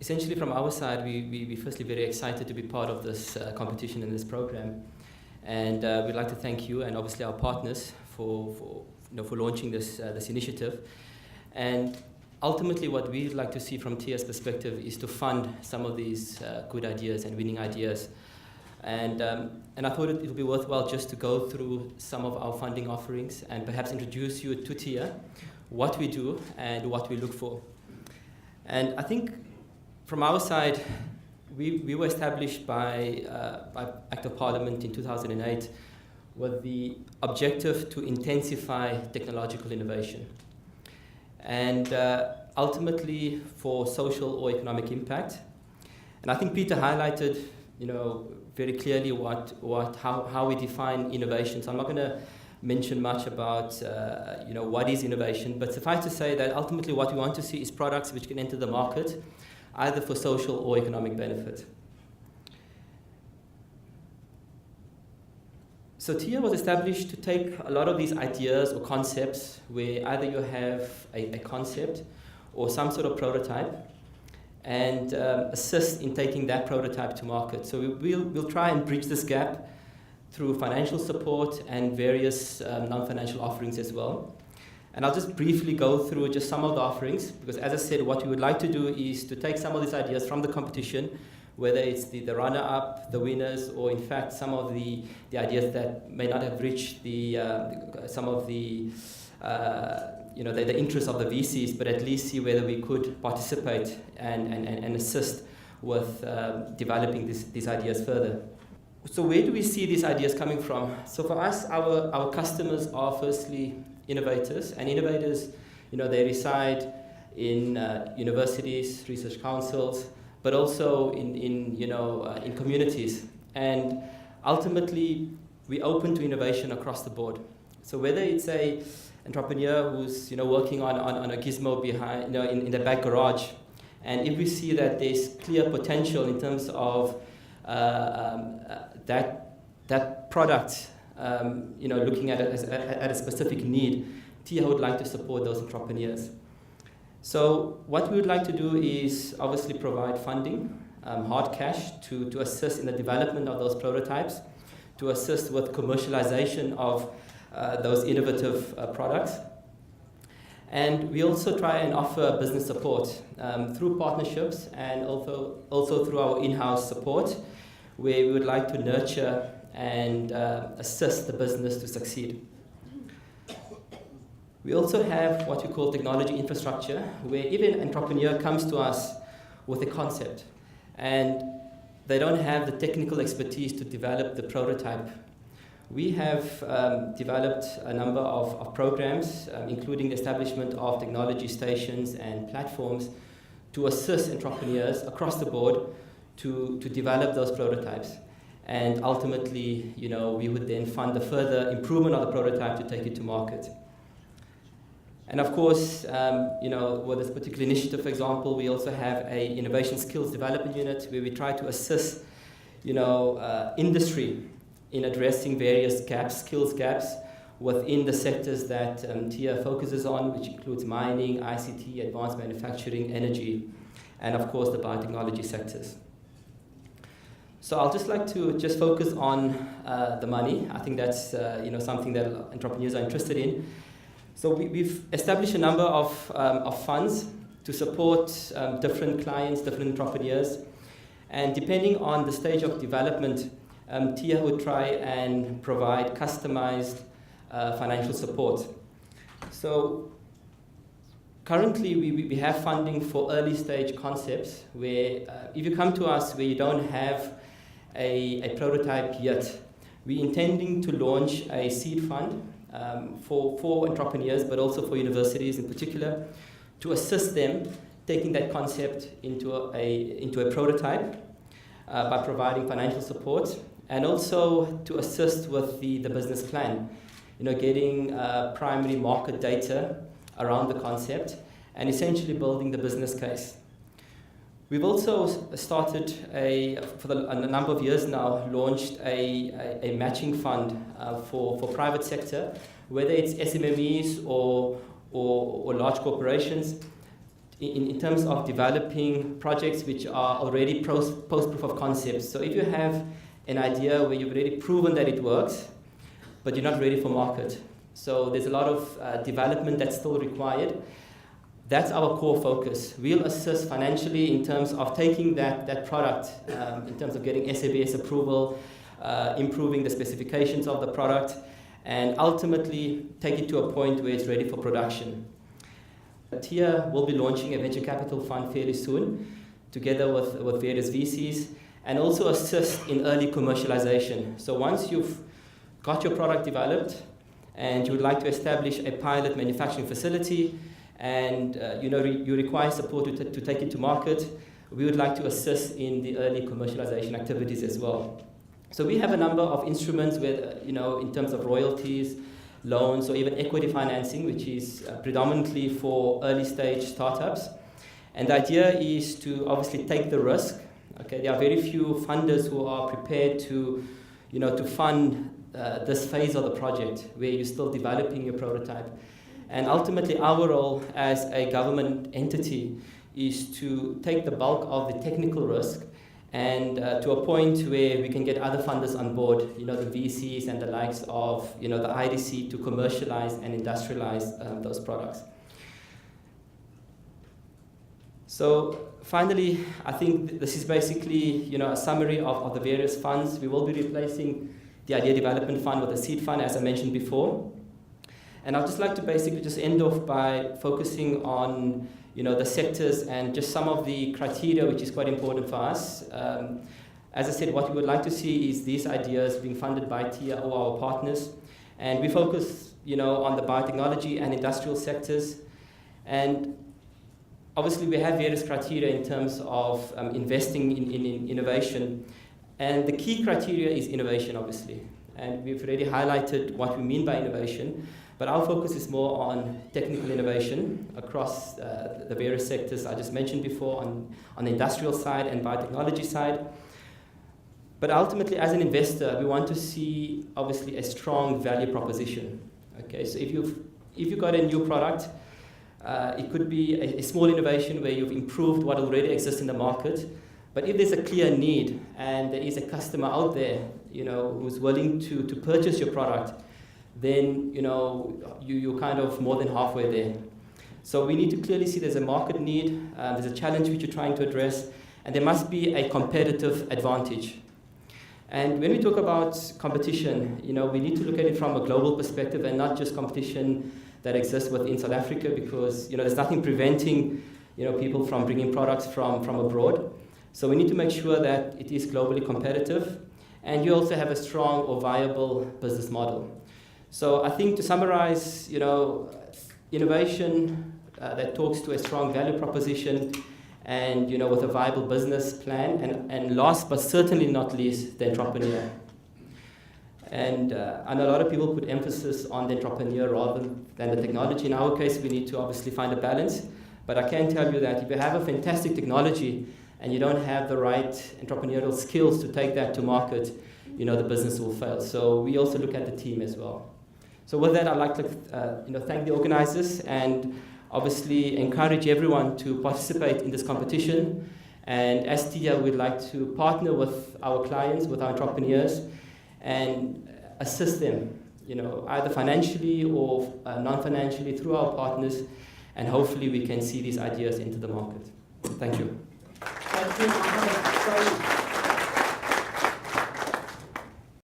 essentially from our side, we firstly very excited to be part of this competition and this program. And we'd like to thank you and obviously our partners for launching this initiative. And ultimately what we'd like to see from TIA's perspective is to fund some of these good ideas and winning ideas. And I thought it would be worthwhile just to go through some of our funding offerings and perhaps introduce you to TIA, what we do and what we look for. And I think from our side, we were established by Act of Parliament in 2008 with the objective to intensify technological innovation. And ultimately for social or economic impact. And I think Peter highlighted, very clearly how we define innovation. So I'm not going to mention much about, what is innovation, but suffice to say that ultimately what we want to see is products which can enter the market, either for social or economic benefit. So TIA was established to take a lot of these ideas or concepts where either you have a concept or some sort of prototype and assist in taking that prototype to market. So we'll try and bridge this gap through financial support and various non-financial offerings as well. And I'll just briefly go through just some of the offerings, because as I said, what we would like to do is to take some of these ideas from the competition, whether it's the runner-up, the winners, or in fact some of the ideas that may not have reached some of the interest of the VCs, but at least see whether we could participate and assist with developing these ideas further. So where do we see these ideas coming from? So for us, our customers are firstly innovators, and innovators, they reside in universities, research councils, but also in communities. And ultimately, we open to innovation across the board. So whether it's a entrepreneur who's working on a gizmo behind in the back garage, and if we see that there's clear potential in terms of that product, looking at it at a specific need, TIA would like to support those entrepreneurs. So what we would like to do is obviously provide funding, hard cash, to assist in the development of those prototypes, to assist with commercialization of those innovative products. And we also try and offer business support through partnerships and also through our in-house support, where we would like to nurture and assist the business to succeed. We also have what we call technology infrastructure, where even an entrepreneur comes to us with a concept and they don't have the technical expertise to develop the prototype. We have developed a number of programs, including the establishment of technology stations and platforms to assist entrepreneurs across the board to develop those prototypes. And ultimately, we would then fund the further improvement of the prototype to take it to market. And of course, with this particular initiative, for example, we also have an innovation skills development unit where we try to assist, industry in addressing various skills gaps within the sectors that TIA focuses on, which includes mining, ICT, advanced manufacturing, energy, and of course the biotechnology sectors. So I'll just like to just focus on the money. I think that's something that entrepreneurs are interested in. So we've established a number of funds to support different clients, different entrepreneurs. And depending on the stage of development, TIA would try and provide customized financial support. So currently we have funding for early stage concepts where if you come to us where you don't have a prototype yet, we're intending to launch a seed fund for entrepreneurs, but also for universities in particular, to assist them taking that concept into a prototype by providing financial support, and also to assist with the business plan, getting primary market data around the concept and essentially building the business case. We've also started for a number of years now, launched a matching fund for private sector, whether it's SMMEs or large corporations, in terms of developing projects which are already post-proof of concept. So if you have an idea where you've already proven that it works, but you're not ready for market. So there's a lot of development that's still required. That's our core focus. We'll assist financially in terms of taking that product, in terms of getting SABS approval, improving the specifications of the product, and ultimately take it to a point where it's ready for production. TIA will be launching a venture capital fund fairly soon, together with various VCs, and also assist in early commercialization. So once you've got your product developed and you would like to establish a pilot manufacturing facility, and you require support to take it to market, we would like to assist in the early commercialization activities as well. So we have a number of instruments where, in terms of royalties, loans, or even equity financing, which is predominantly for early stage startups. And the idea is to obviously take the risk. Okay, there are very few funders who are prepared to fund this phase of the project where you're still developing your prototype. And ultimately, our role as a government entity is to take the bulk of the technical risk and to a point where we can get other funders on board, the VCs and the likes of, the IDC, to commercialize and industrialize those products. So finally, I think this is basically, a summary of the various funds. We will be replacing the Idea Development Fund with a seed fund, as I mentioned before. And I'd just like to basically just end off by focusing on the sectors and just some of the criteria which is quite important for us. As I said, what we would like to see is these ideas being funded by TIA or our partners. And we focus on the biotechnology and industrial sectors. And obviously we have various criteria in terms of investing in innovation. And the key criteria is innovation, obviously. And we've already highlighted what we mean by innovation. But our focus is more on technical innovation across the various sectors I just mentioned before, on the industrial side and biotechnology side. But ultimately, as an investor, we want to see, obviously, a strong value proposition. Okay, so if you've got a new product, it could be a small innovation where you've improved what already exists in the market. But if there's a clear need and there is a customer out there, who's willing to purchase your product, then you're kind of more than halfway there. So we need to clearly see there's a market need, there's a challenge which you're trying to address, and there must be a competitive advantage. And when we talk about competition, we need to look at it from a global perspective and not just competition that exists within South Africa, because there's nothing preventing people from bringing products from abroad. So we need to make sure that it is globally competitive, and you also have a strong or viable business model. So I think to summarize, innovation that talks to a strong value proposition and, with a viable business plan, and last but certainly not least, the entrepreneur. And I know a lot of people put emphasis on the entrepreneur rather than the technology. In our case, we need to obviously find a balance, but I can tell you that if you have a fantastic technology and you don't have the right entrepreneurial skills to take that to market, the business will fail. So we also look at the team as well. So with that, I'd like to thank the organizers and obviously encourage everyone to participate in this competition. And as TIA, we'd like to partner with our clients, with our entrepreneurs, and assist them, either financially or non-financially through our partners, and hopefully we can see these ideas into the market. Thank you. Thank you.